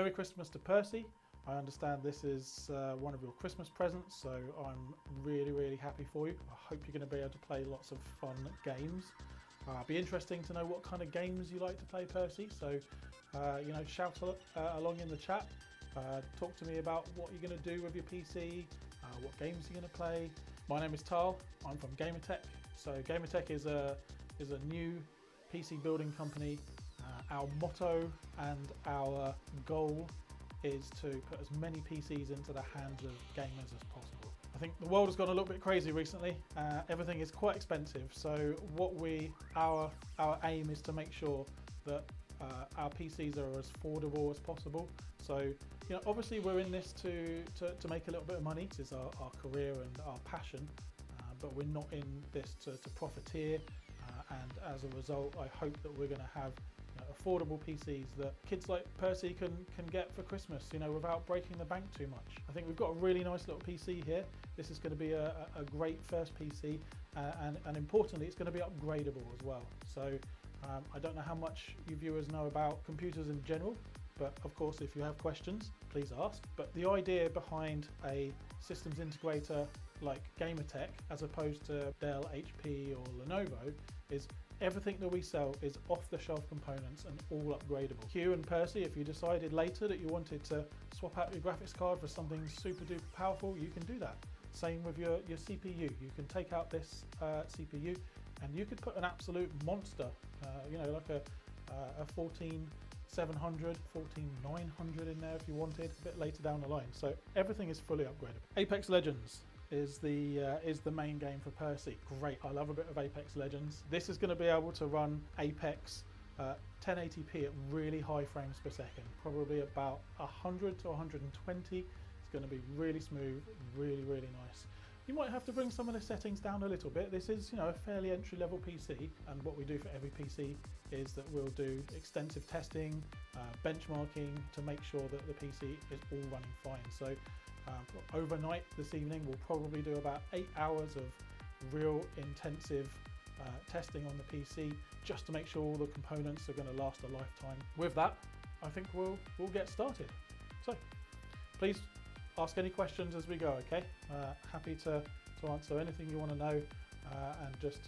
Merry Christmas to Percy. I understand this is one of your Christmas presents, so I'm really happy for you. I hope you're going to be able to play lots of fun games. It'd be interesting to know what kind of games you like to play, Percy, so you know, shout along in the chat. Talk to me about what you're going to do with your PC, what games you're going to play. My name is Tal, I'm from Gamertech. So Gamertech is a new PC building company. Our motto and our goal is to put as many PCs into the hands of gamers as possible. I think the world has gone a little bit crazy recently. Everything is quite expensive, so our aim is to make sure that our PCs are as affordable as possible. So, you know, obviously we're in this to make a little bit of money. This is our career and our passion, but we're not in this to profiteer. And as a result, I hope that we're going to have affordable PCs that kids like Percy can get for Christmas, you know, without breaking the bank too much. I think we've got a really nice little PC here. This is going to be a great first PC, and importantly, it's going to be upgradable as well. So I don't know how much you viewers know about computers in general, but of course, if you have questions, please ask. But the idea behind a systems integrator like Gamertech, as opposed to Dell, HP or Lenovo, is everything that we sell is off-the-shelf components and all upgradable. Hugh and Percy, if you decided later that you wanted to swap out your graphics card for something super duper powerful, you can do that. Same with your CPU. You can take out this CPU and you could put an absolute monster, you know, like a 14700, 14900 in there if you wanted, a bit later down the line. So everything is fully upgradable. Apex Legends is the main game for Percy. Great, I love a bit of Apex Legends. This is going to be able to run Apex 1080p at really high frames per second, probably about 100 to 120. It's going to be really smooth, really nice. You might have to bring some of the settings down a little bit. This is, you know, a fairly entry-level PC, and what we do for every PC is that we'll do extensive testing, benchmarking to make sure that the PC is all running fine. So overnight this evening we'll probably do about 8 hours of real intensive testing on the PC just to make sure all the components are going to last a lifetime. With that, I think we'll get started. So please ask any questions as we go, okay? Happy to answer anything you want to know, and just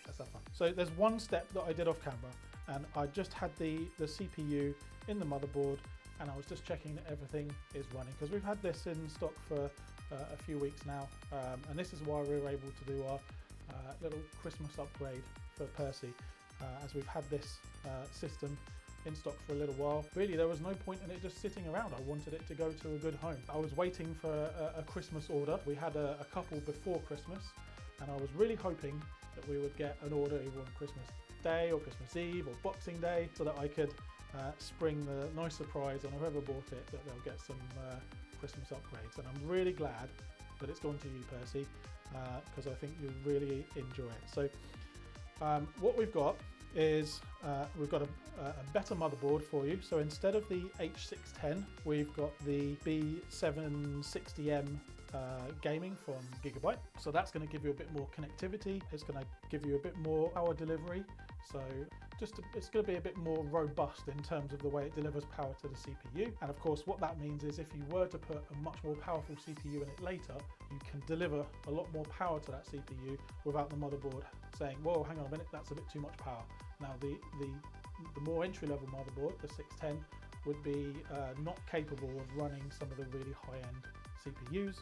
let's have fun. So there's one step that I did off camera, and I just had the CPU in the motherboard, and I was just checking that everything is running, because we've had this in stock for a few weeks now, and this is why we were able to do our little Christmas upgrade for Percy, as we've had this system in stock for a little while. Really, there was no point in it just sitting around. I wanted it to go to a good home. I was waiting for a Christmas order. We had a couple before Christmas, and I was really hoping that we would get an order either on Christmas Day or Christmas Eve or Boxing Day, so that I could spring the nice surprise on whoever bought it that they'll get some Christmas upgrades. And I'm really glad that it's gone to you, Percy, because I think you'll really enjoy it. So what we've got is we've got a better motherboard for you. So instead of the H610, we've got the B760M gaming from Gigabyte. So that's going to give you a bit more connectivity. It's going to give you a bit more power delivery. So it's going to be a bit more robust in terms of the way it delivers power to the CPU. And of course, what that means is if you were to put a much more powerful CPU in it later, you can deliver a lot more power to that CPU without the motherboard saying, whoa, hang on a minute, that's a bit too much power. Now the more entry-level motherboard, the 610, would be not capable of running some of the really high-end CPUs,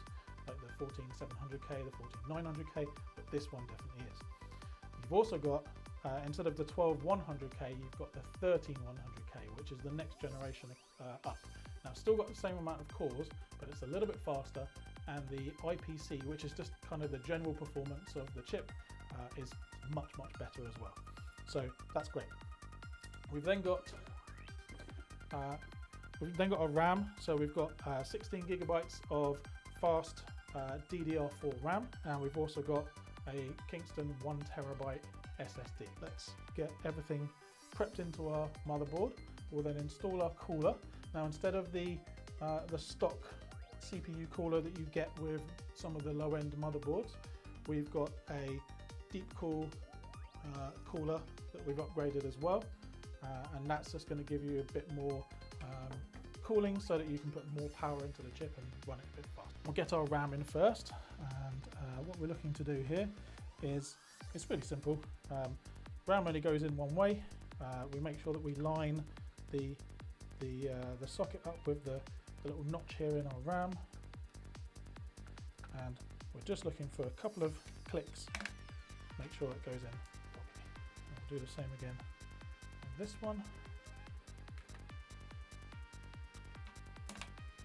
like the 14700K, the 14900K, but this one definitely is. You've also got, instead of the 12100K, you've got the 13100K, which is the next generation up. Now, still got the same amount of cores, but it's a little bit faster, and the IPC, which is just kind of the general performance of the chip, is much better as well. So that's great. We've then got a RAM, so we've got 16 gigabytes of fast DDR4 RAM, and we've also got a Kingston 1 terabyte SSD. Let's get everything prepped into our motherboard. We'll then install our cooler. Now, instead of the stock CPU cooler that you get with some of the low-end motherboards, we've got a deep cool cooler that we've upgraded as well, and that's just going to give you a bit more cooling so that you can put more power into the chip and run it a bit faster. We'll get our RAM in first, and what we're looking to do here is, it's really simple. RAM only goes in one way. We make sure that we line the socket up with the little notch here in our RAM, and we're just looking for a couple of clicks. Make sure it goes in properly. We'll do the same again on this one.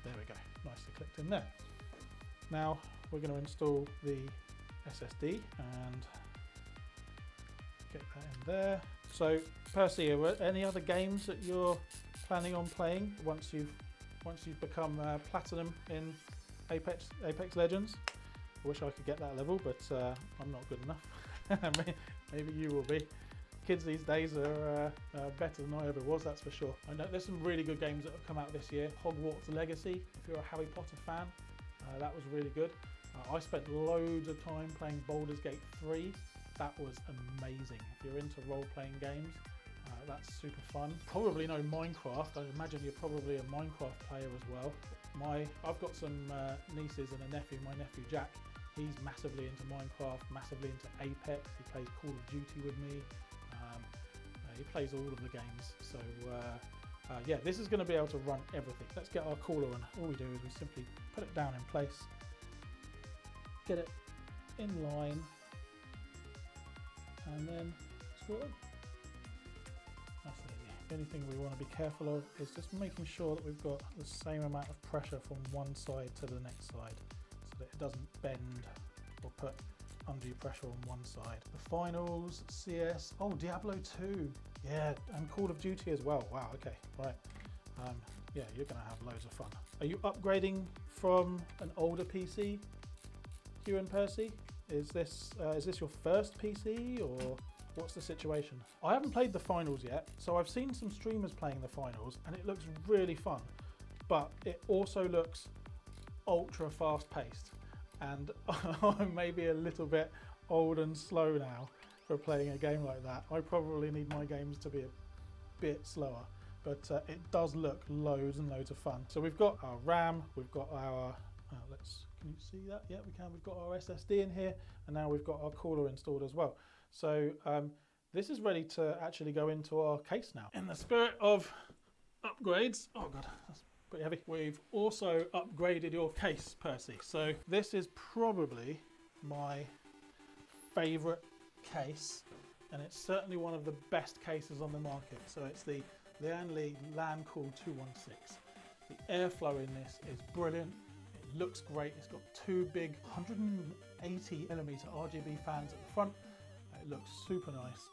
There we go, nicely clicked in there. Now we're going to install the SSD and get that in there. So Percy, are there any other games that you're planning on playing once you've become platinum in Apex Legends? I wish I could get that level, but I'm not good enough. Maybe you will be. Kids these days are better than I ever was, that's for sure. I know there's some really good games that have come out this year. Hogwarts Legacy, if you're a Harry Potter fan, that was really good. I spent loads of time playing Baldur's Gate 3. That was amazing. If you're into role-playing games, that's super fun. Probably know Minecraft. I imagine you're probably a Minecraft player as well. I've got some nieces and a nephew. My nephew Jack, he's massively into Minecraft, massively into Apex. He plays Call of Duty with me. He plays all of the games. So yeah, this is going to be able to run everything. Let's get our cooler on. All we do is we simply put it down in place, get it in line, and then screw it on. That's easy. The only thing we want to be careful of is just making sure that we've got the same amount of pressure from one side to the next side, so that it doesn't bend or put undue pressure on one side. The finals, CS, oh, Diablo 2, yeah, and Call of Duty as well. Wow, okay, right. Yeah, you're gonna have loads of fun. Are you upgrading from an older PC, Hugh and Percy? Is this your first PC, or what's the situation? I haven't played the finals yet, so I've seen some streamers playing the finals and it looks really fun, but it also looks ultra fast paced, and I'm maybe a little bit old and slow now for playing a game like that. I probably need my games to be a bit slower, but it does look loads and loads of fun. So we've got our RAM, we've got our can you see that? Yeah, we can. We've got our SSD in here, and now we've got our cooler installed as well. So this is ready to actually go into our case now. In the spirit of upgrades, oh god, that's pretty heavy. We've also upgraded your case, Percy. So this is probably my favourite case, and it's certainly one of the best cases on the market. So it's the Lianli LANcool 216. The airflow in this is brilliant. Looks great. It's got two big 180mm RGB fans at the front. It looks super nice,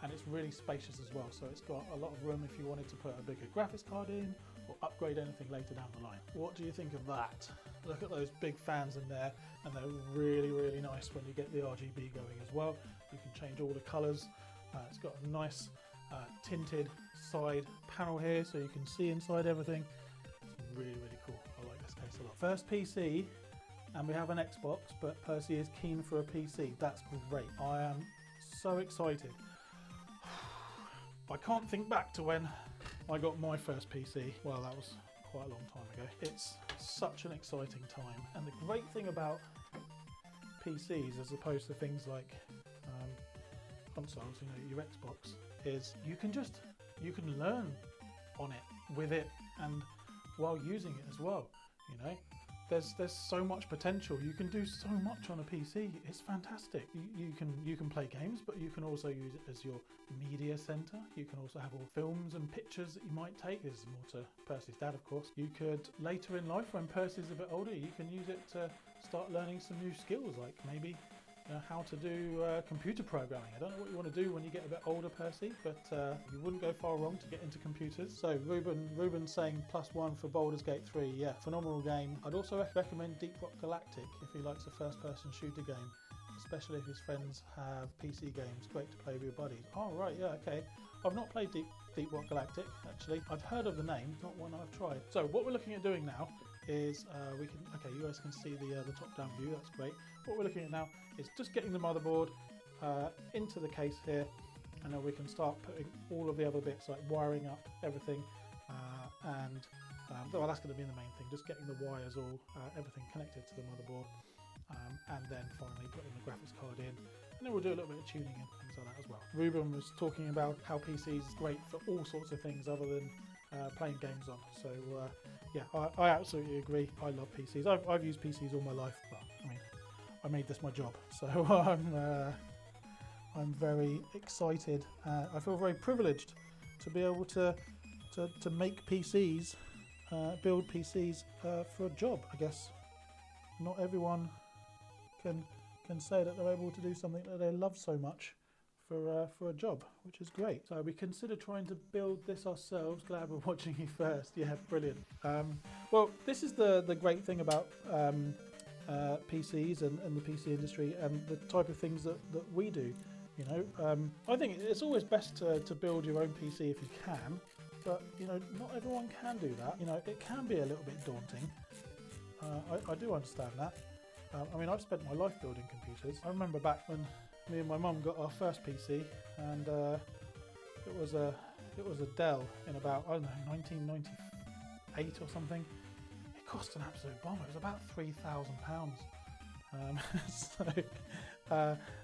and it's really spacious as well. So it's got a lot of room if you wanted to put a bigger graphics card in or upgrade anything later down the line. What do you think of that? Look at those big fans in there, and they're really, really nice when you get the RGB going as well. You can change all the colours. It's got a nice tinted side panel here, so you can see inside everything. It's really, really cool. I like this case a lot. First PC, and we have an Xbox, but Percy is keen for a PC. That's great. I am so excited. I can't think back to when I got my first PC. Well, that was quite a long time ago. It's such an exciting time, and the great thing about PCs as opposed to things like consoles, you know, your Xbox, is you can learn on it, with it, and while using it as well. You know, there's so much potential. You can do so much on a PC. It's fantastic. You can play games, but you can also use it as your media center. You can also have all films and pictures that you might take. This is more to Percy's dad, of course. You could, later in life, when Percy's a bit older, you can use it to start learning some new skills, like maybe how to do computer programming. I don't know what you want to do when you get a bit older, Percy, but you wouldn't go far wrong to get into computers. So Ruben's saying +1 for Baldur's Gate 3. Yeah, phenomenal game. I'd also recommend Deep Rock Galactic if he likes a first-person shooter game, especially if his friends have PC games. Great to play with your buddies. Oh, right, yeah, okay. I've not played Deep Rock Galactic, actually. I've heard of the name, not one I've tried. So what we're looking at doing now is okay, you guys can see the top-down view, that's great. What we're looking at now is just getting the motherboard into the case here, and then we can start putting all of the other bits like wiring up everything and Well, that's going to be the main thing, just getting the wires all, everything connected to the motherboard, and then finally putting the graphics card in. And then we'll do a little bit of tuning and things like that as well. Ruben was talking about how PC is great for all sorts of things other than playing games on. So yeah, I absolutely agree. I love PCs. I've used PCs all my life. Well, I mean, I made this my job, so I'm very excited. I feel very privileged to be able to make PCs, build PCs for a job. I guess not everyone can say that they're able to do something that they love so much for a job, which is great. So we consider trying to build this ourselves. Glad we're watching you first. Yeah, brilliant. Well, this is the great thing about PCs and the PC industry and the type of things that we do. You know, I think it's always best to build your own PC if you can, but you know, not everyone can do that. You know, it can be a little bit daunting. I do understand that. I mean, I've spent my life building computers. I remember back when me and my mum got our first PC, and it was a Dell in about, I don't know, 1998 or something. It cost an absolute bomb. It was about £3,000.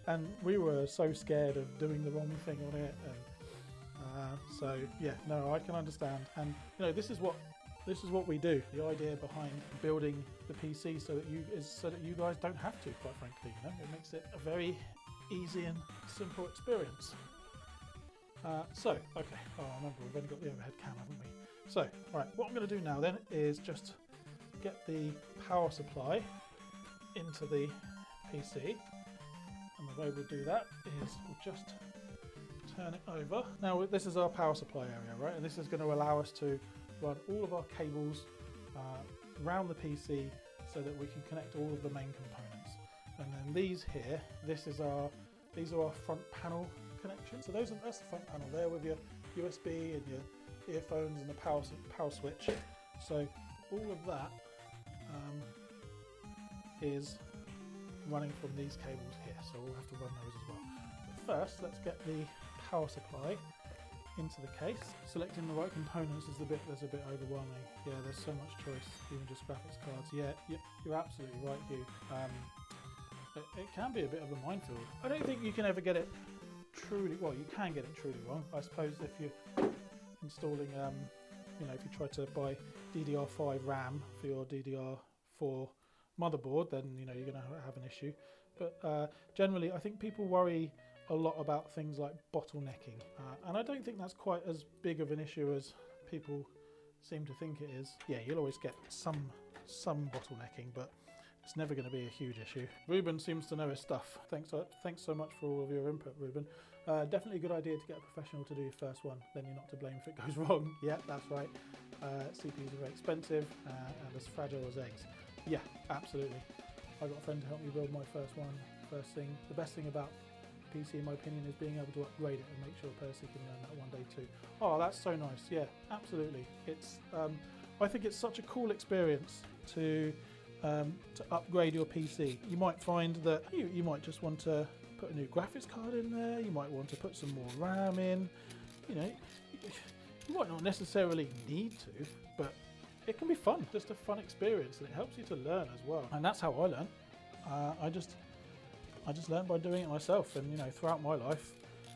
And we were so scared of doing the wrong thing on it, and so yeah, no, I can understand. And you know, this is what we do. The idea behind building the PC so that you guys don't have to. Quite frankly, you know, it makes it a very easy and simple experience. So okay, oh, remember we've only got the overhead cam, haven't we? So right, what I'm going to do now then is just get the power supply into the PC. And the way we'll do that is we'll just turn it over. Now this is our power supply area, right? And this is going to allow us to run all of our cables around the PC so that we can connect all of the main components. And then these here, these are our front panel connections. So that's the front panel there with your USB and your earphones and the power switch. So all of that is running from these cables here, so we'll have to run those as well. But first, let's get the power supply into the case. Selecting the right components is there's a bit overwhelming. Yeah, there's so much choice, even just graphics cards. Yeah, you're absolutely right, Hugh. It can be a bit of a minefield. I don't think you can ever get it truly, well, you can get it truly wrong. I suppose if you're installing, you know, if you try to buy DDR5 RAM for your DDR4 motherboard, then you know you're going to have an issue. But generally, I think people worry a lot about things like bottlenecking, and I don't think that's quite as big of an issue as people seem to think it is. Yeah, you'll always get some bottlenecking, but it's never going to be a huge issue. Ruben seems to know his stuff. Thanks so much for all of your input, Ruben. Definitely a good idea to get a professional to do your first one, then you're not to blame if it goes wrong. Yeah, that's right. CPUs are very expensive and as fragile as eggs. Yeah, absolutely. I got a friend to help me build my first one. First thing, the best thing about PC, in my opinion, is being able to upgrade it and make sure Percy can learn that one day too. Oh, that's so nice. Yeah, absolutely. It's I think it's such a cool experience to upgrade your PC. You might find that you might just want to put a new graphics card in there. You might want to put some more RAM in. You know, you might not necessarily need to, but it can be fun, just a fun experience, and it helps you to learn as well. And that's how I learn. I just learned by doing it myself, and you know, throughout my life,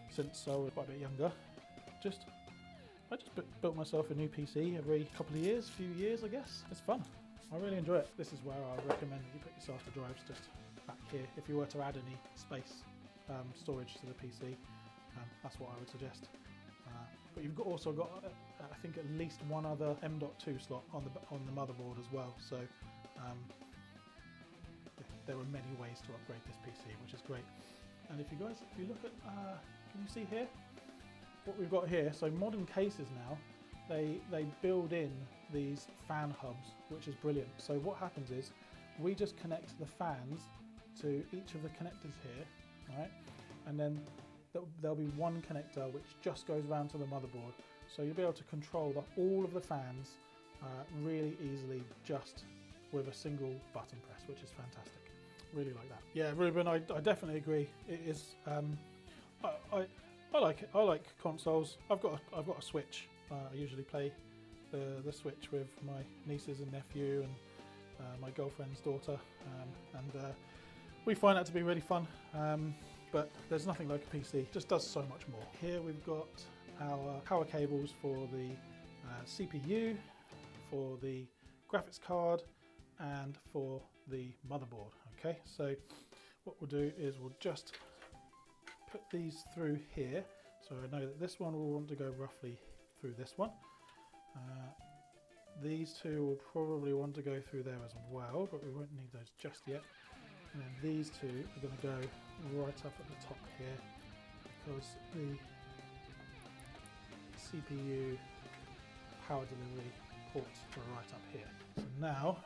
since I was quite a bit younger, I just built myself a new PC every couple of years, few years, I guess. It's fun. I really enjoy it. This is where I recommend that you put your SATA drives just back here. If you were to add any space storage to the PC, that's what I would suggest. But you've also got, I think, at least one other M.2 slot on the motherboard as well. So there are many ways to upgrade this PC, which is great. And if you look at, can you see here what we've got here? So modern cases now, they build in these fan hubs, which is brilliant. So what happens is we just connect the fans to each of the connectors here, right? And then there'll be one connector which just goes around to the motherboard. So you'll be able to control all of the fans really easily just with a single button press, which is fantastic. Really like that. Yeah, Ruben, I definitely agree. It is. I like it. I like consoles. I've got a Switch. I usually play the Switch with my nieces and nephew and my girlfriend's daughter, and we find that to be really fun. But there's nothing like a PC, it just does so much more. Here we've got our power cables for the CPU, for the graphics card, and for the motherboard. Okay, so what we'll do is we'll just put these through here. So I know that this one will want to go roughly through this one. These two will probably want to go through there as well, but we won't need those just yet. And then these two are going to go right up at the top here, because the CPU power delivery ports are right up here. So now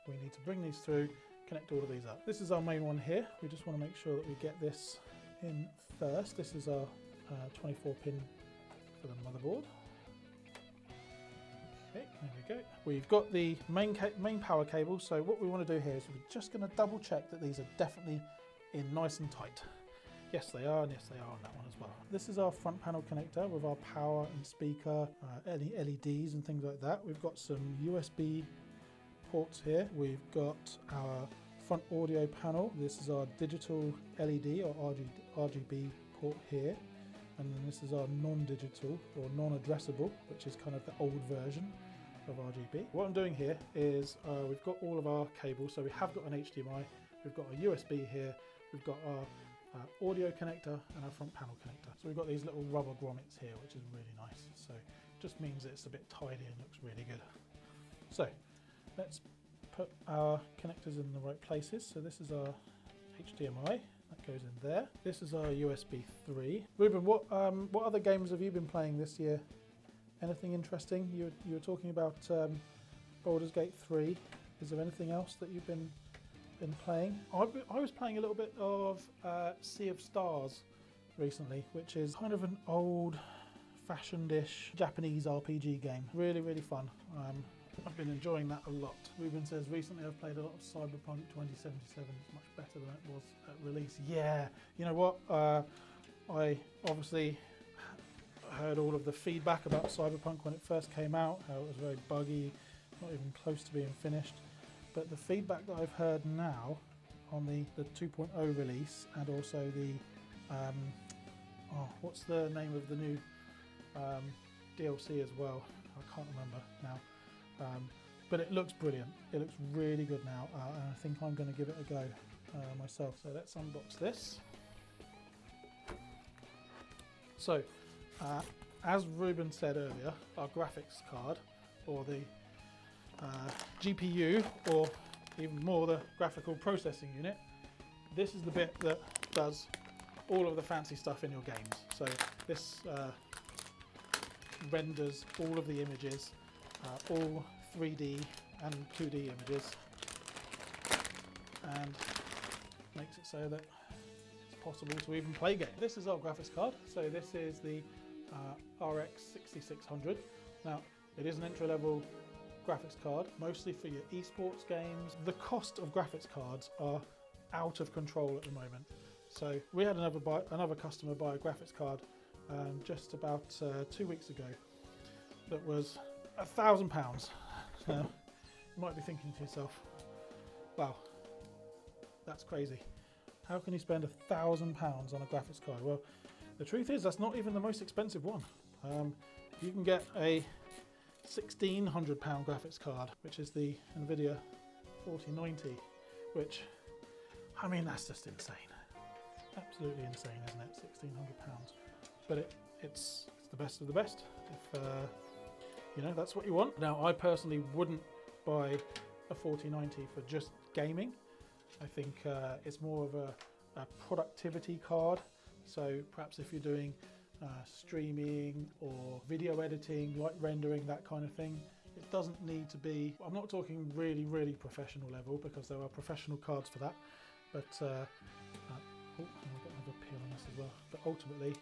we need to bring these through, connect all of these up. This is our main one here. We just want to make sure that we get this in first. This is our 24 pin for the motherboard. Okay, there we go. We've got the main power cable, so what we want to do here is we're just going to double check that these are definitely in nice and tight. Yes they are, and yes they are on that one as well. This is our front panel connector with our power and speaker, any LEDs and things like that. We've got some USB ports here. We've got our front audio panel. This is our digital LED or RGB port here. And then this is our non-digital or non-addressable, which is kind of the old version of RGB. What I'm doing here is we've got all of our cables. So we have got an HDMI, we've got a USB here, we've got our audio connector and our front panel connector. So we've got these little rubber grommets here, which is really nice. So it just means it's a bit tidy and looks really good. So let's put our connectors in the right places. So this is our HDMI. That goes in there. This is our USB 3. Ruben, what other games have you been playing this year? Anything interesting? You were talking about Baldur's Gate 3. Is there anything else that you've been playing? I was playing a little bit of Sea of Stars recently, which is kind of an old-fashioned-ish Japanese RPG game. Really, really fun. I've been enjoying that a lot. Ruben says, recently I've played a lot of Cyberpunk 2077. It's much better than it was at release. Yeah, you know what? I obviously heard all of the feedback about Cyberpunk when it first came out, how it was very buggy, not even close to being finished. But the feedback that I've heard now on the 2.0 release, and also the, what's the name of the new DLC as well? I can't remember now. But it looks brilliant. It looks really good now, and I think I'm going to give it a go myself. So let's unbox this. So, as Ruben said earlier, our graphics card, or the GPU, or even more the graphical processing unit, this is the bit that does all of the fancy stuff in your games. So this renders all of the images, all 3D and 2D images, and makes it so that it's possible to even play games. This is our graphics card. So this is the RX 6600. Now it is an entry-level graphics card, mostly for your esports games. The cost of graphics cards are out of control at the moment. So we had another customer buy a graphics card just about 2 weeks ago that was £1,000. Now, you might be thinking to yourself, wow, that's crazy. How can you spend £1,000 on a graphics card? Well, the truth is that's not even the most expensive one. You can get a £1,600 graphics card, which is the NVIDIA 4090, which, I mean, that's just insane. Absolutely insane, isn't it? £1,600. But it's the best of the best. If you know, that's what you want. Now, I personally wouldn't buy a 4090 for just gaming. I think it's more of a productivity card. So perhaps if you're doing streaming or video editing, light rendering, that kind of thing, it doesn't need to be, I'm not talking really, really professional level, because there are professional cards for that. But, oh, I've got another peel on this as well. But ultimately,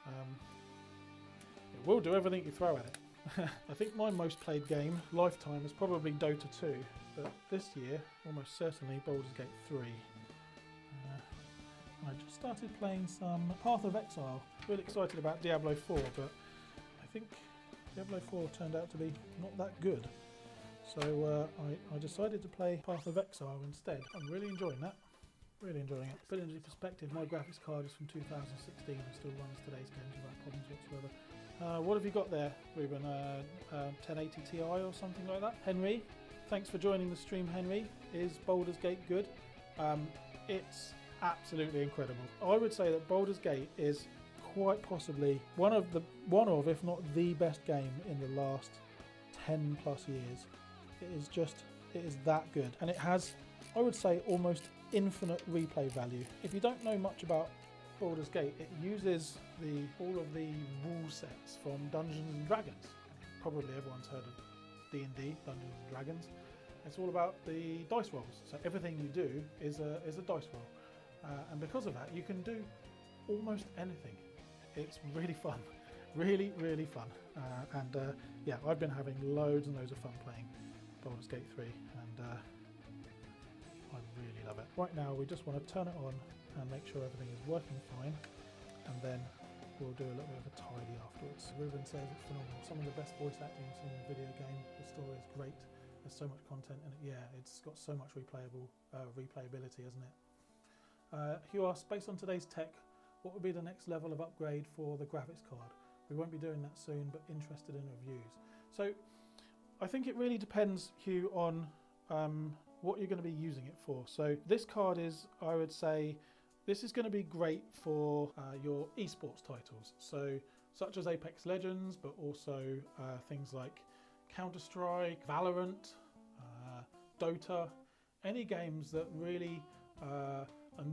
it will do everything you throw at it. I think my most played game, lifetime, is probably Dota 2, but this year, almost certainly Baldur's Gate 3. I just started playing some Path of Exile. Really excited about Diablo 4, but I think Diablo 4 turned out to be not that good. So I decided to play Path of Exile instead. I'm really enjoying that. Really enjoying it. Put it into perspective, my graphics card is from 2016 and still runs today's games without problems whatsoever. What have you got there, Ruben? 1080 Ti or something like that? Henry, thanks for joining the stream, Henry. Is Baldur's Gate good? It's absolutely incredible. I would say that Baldur's Gate is quite possibly one of, if not the best game in the last 10 plus years. It is that good, and it has, I would say, almost infinite replay value. If you don't know much about Baldur's Gate, it uses all of the rule sets from Dungeons and Dragons. Probably everyone's heard of D&D, Dungeons and Dragons. It's all about the dice rolls. So everything you do is a dice roll, and because of that, you can do almost anything. It's really fun, really, really fun, yeah, I've been having loads and loads of fun playing Baldur's Gate 3, and I really love it. Right now we just want to turn it on and make sure everything is working fine, and then we'll do a little bit of a tidy afterwards. Ruben says it's phenomenal. Some of the best voice acting you've seen in a video game. The story is great. There's so much content in it. Yeah, it's got so much replayability, hasn't it? Hugh asks, based on today's tech, what would be the next level of upgrade for the graphics card? We won't be doing that soon, but interested in reviews. So I think it really depends, Hugh, on what you're going to be using it for. So this card is, I would say, this is going to be great for your esports titles. So such as Apex Legends, but also things like Counter-Strike, Valorant, Dota, any games that really are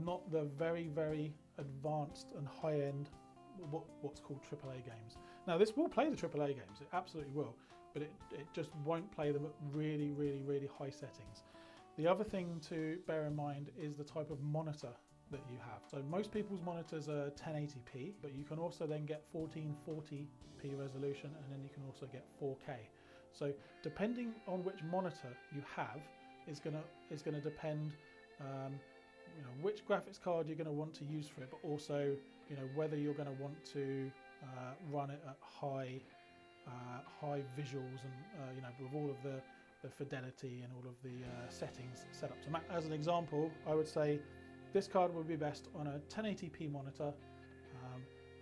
not the very, very advanced and high-end, what's called AAA games. Now this will play the AAA games, it absolutely will, but it just won't play them at really, really, really high settings. The other thing to bear in mind is the type of monitor that you have. So most people's monitors are 1080p, but you can also then get 1440p resolution, and then you can also get 4K. So depending on which monitor you have is gonna depend which graphics card you're going to want to use for it, but also whether you're going to want to run it at high visuals and with all of the fidelity and all of the settings set up to max. As an example, I would say this card would be best on a 1080p monitor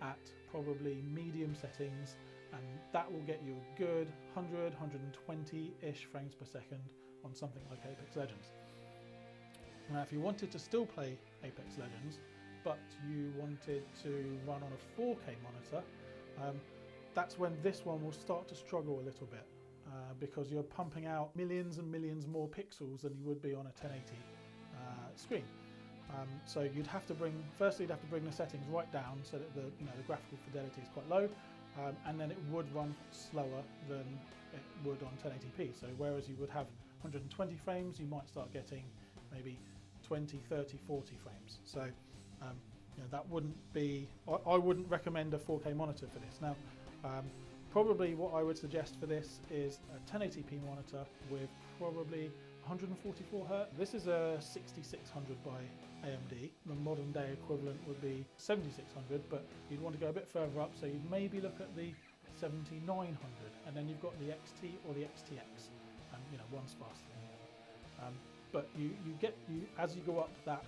at probably medium settings, and that will get you a good 100, 120-ish frames per second on something like Apex Legends. Now, if you wanted to still play Apex Legends, but you wanted to run on a 4K monitor, that's when this one will start to struggle a little bit, because you're pumping out millions and millions more pixels than you would be on a 1080 screen. So you'd have to bring the settings right down so that the graphical fidelity is quite low, and then it would run slower than it would on 1080p. So whereas you would have 120 frames, you might start getting maybe 20, 30, 40 frames. So that wouldn't be, I wouldn't recommend a 4K monitor for this. Now, probably what I would suggest for this is a 1080p monitor with probably 144 Hz. This is a 6600 by AMD. The modern day equivalent would be 7600, but you'd want to go a bit further up, so you'd maybe look at the 7900, and then you've got the XT or the XTX, and one's faster than the other. But as you go up that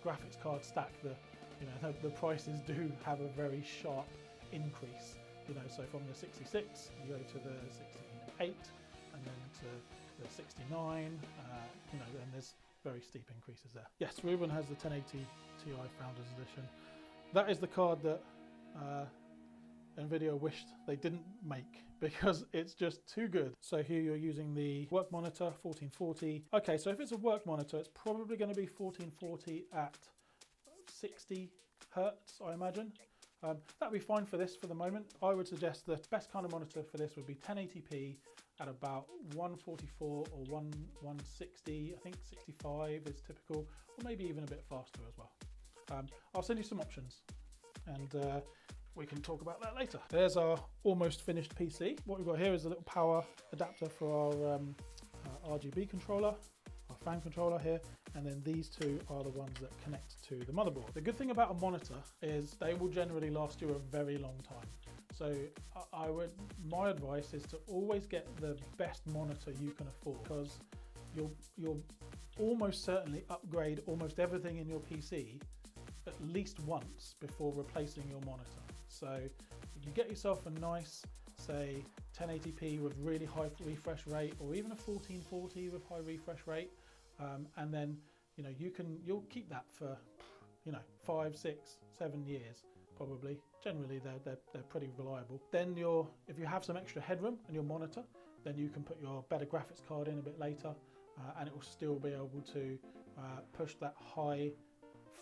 graphics card stack, the prices do have a very sharp increase. So from the 66, you go to the 68, and then to the 69. And there's very steep increases there. Yes, Ruben has the 1080 Ti Founders Edition. That is the card that Nvidia wished they didn't make, because it's just too good. So here you're using the work monitor, 1440. Okay, so if it's a work monitor, it's probably going to be 1440 at 60 Hertz, I imagine. That'd be fine for this for the moment. I would suggest the best kind of monitor for this would be 1080p at about 144 or 160. I think 65 is typical, or maybe even a bit faster as well. I'll send you some options, and we can talk about that later. There's our almost finished PC. What we've got here is a little power adapter for our RGB controller, our fan controller here. and then these two are the ones that connect to the motherboard. The good thing about a monitor is they will generally last you a very long time. So my advice is to always get the best monitor you can afford, because you'll almost certainly upgrade almost everything in your PC at least once before replacing your monitor. So if you get yourself a nice, say 1080p with really high refresh rate, or even a 1440 with high refresh rate, and then you'll keep that for 5, 6, 7 years probably. Generally they're pretty reliable. Then if you have some extra headroom in your monitor, then you can put your better graphics card in a bit later, and it will still be able to push that high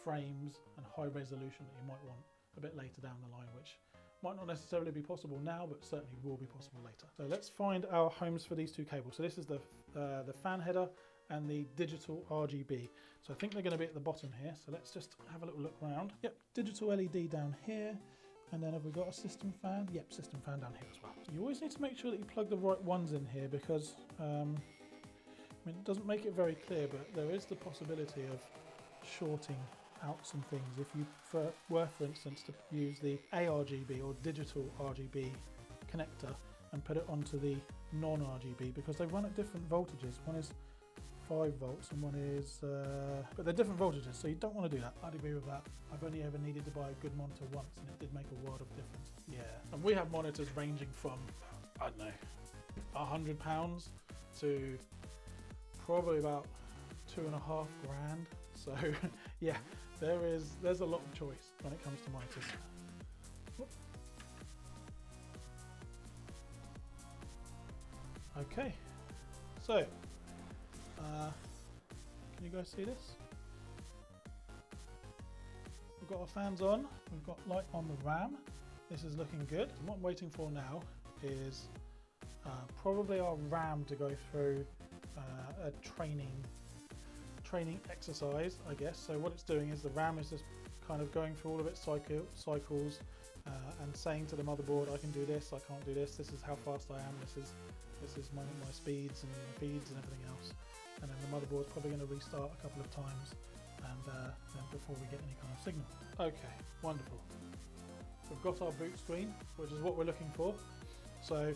frames and high resolution that you might want a bit later down the line, which might not necessarily be possible now, but certainly will be possible later. So let's find our homes for these two cables. So this is the fan header and the digital RGB. So I think they're going to be at the bottom here. So let's just have a little look around. Yep, digital LED down here. And then have we got a system fan? Yep, system fan down here as well. You always need to make sure that you plug the right ones in here, because I mean, it doesn't make it very clear, but there is the possibility of shorting out some things if you were, for instance, to use the ARGB or digital RGB connector and put it onto the non-RGB, because they run at different voltages. One is 5 volts and one is but they're different voltages, so you don't want to do that. I'd agree with that. I've only ever needed to buy a good monitor once, and it did make a world of difference. Yeah, and we have monitors ranging from, I don't know, £100 to probably about £2.5 grand. So yeah, there's a lot of choice when it comes to monitors. Okay, so can you guys see this? We've got our fans on, we've got light on the RAM. This is looking good. What I'm waiting for now is probably our RAM to go through a training exercise, I guess. So what it's doing is the RAM is just kind of going through all of its cycles and saying to the motherboard, I can do this, I can't do this, this is how fast I am, this is my speeds and feeds and everything else. And then the motherboard's probably going to restart a couple of times, and then before we get any kind of signal. Okay, wonderful. We've got our boot screen, which is what we're looking for. So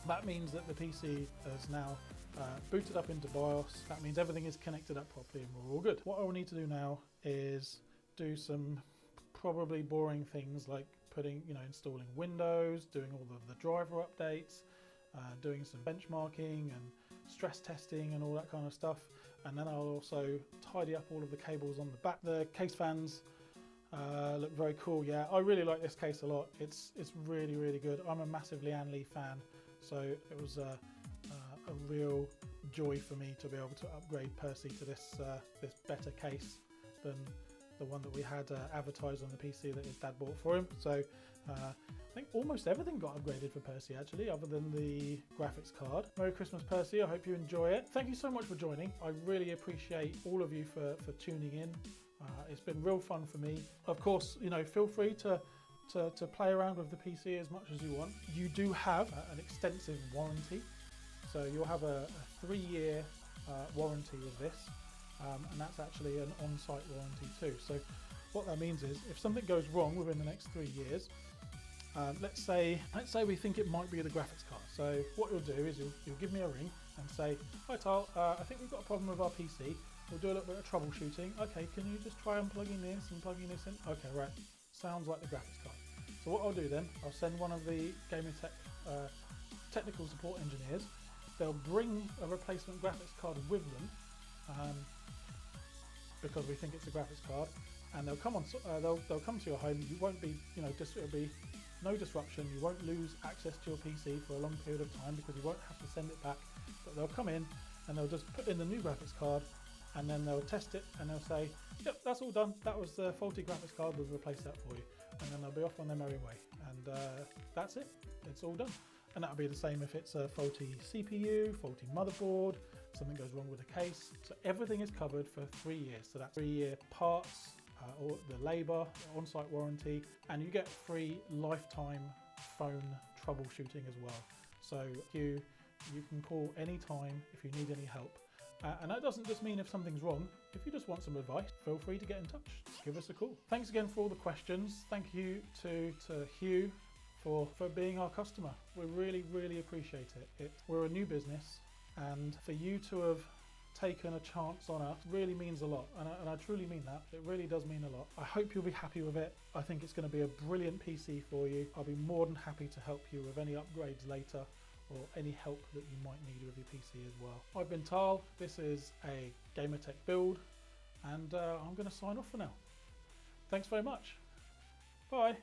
that means that the PC is now booted up into BIOS. That means everything is connected up properly and we're all good. What I will need to do now is do some probably boring things like installing Windows, doing all of the driver updates, doing some benchmarking and stress testing and all that kind of stuff. And then I'll also tidy up all of the cables on the back. The case fans look very cool. Yeah, I really like this case a lot. It's really, really good. I'm a massive Lian Li fan, so it was a real joy for me to be able to upgrade Percy to this better case than the one that we had advertised on the PC that his dad bought for him. So I think almost everything got upgraded for Percy actually, other than the graphics card. Merry Christmas, Percy. I hope you enjoy it. Thank you so much for joining. I really appreciate all of you for tuning in. It's been real fun for me. Of course, feel free to play around with the PC as much as you want. You do have an extensive warranty. So you'll have a 3-year warranty with this, and that's actually an on-site warranty too. So what that means is, if something goes wrong within the next 3 years, let's say we think it might be the graphics card. So what you'll do is you'll give me a ring and say, hi Tal, I think we've got a problem with our PC. We'll do a little bit of troubleshooting. Okay, can you just try unplugging this and plugging this in? Okay, right, sounds like the graphics card. So what I'll do then, I'll send one of the Gamertech technical support engineers. They'll bring a replacement graphics card with them, because we think it's a graphics card, and they'll come on. They'll come to your home. You won't be, it'll be no disruption. You won't lose access to your PC for a long period of time, because you won't have to send it back. But they'll come in and they'll just put in the new graphics card, and then they'll test it and they'll say, yep, that's all done. That was the faulty graphics card. We'll replace that for you, and then they'll be off on their merry way. And that's it. It's all done. And that'll be the same if it's a faulty CPU, faulty motherboard, something goes wrong with the case. So everything is covered for 3 years. So that's 3-year parts, or the labour, on-site warranty, and you get free lifetime phone troubleshooting as well. So you can call anytime if you need any help. And that doesn't just mean if something's wrong. If you just want some advice, feel free to get in touch. Give us a call. Thanks again for all the questions. Thank you to Hugh for being our customer. We really appreciate it. We're a new business, and for you to have taken a chance on us really means a lot, and I truly mean that. It really does mean a lot. I hope you'll be happy with it. I think it's going to be a brilliant PC for you. I'll be more than happy to help you with any upgrades later, or any help that you might need with your PC as well. I've been Tal, this is a Gamertech build, and I'm going to sign off for now. Thanks very much. Bye.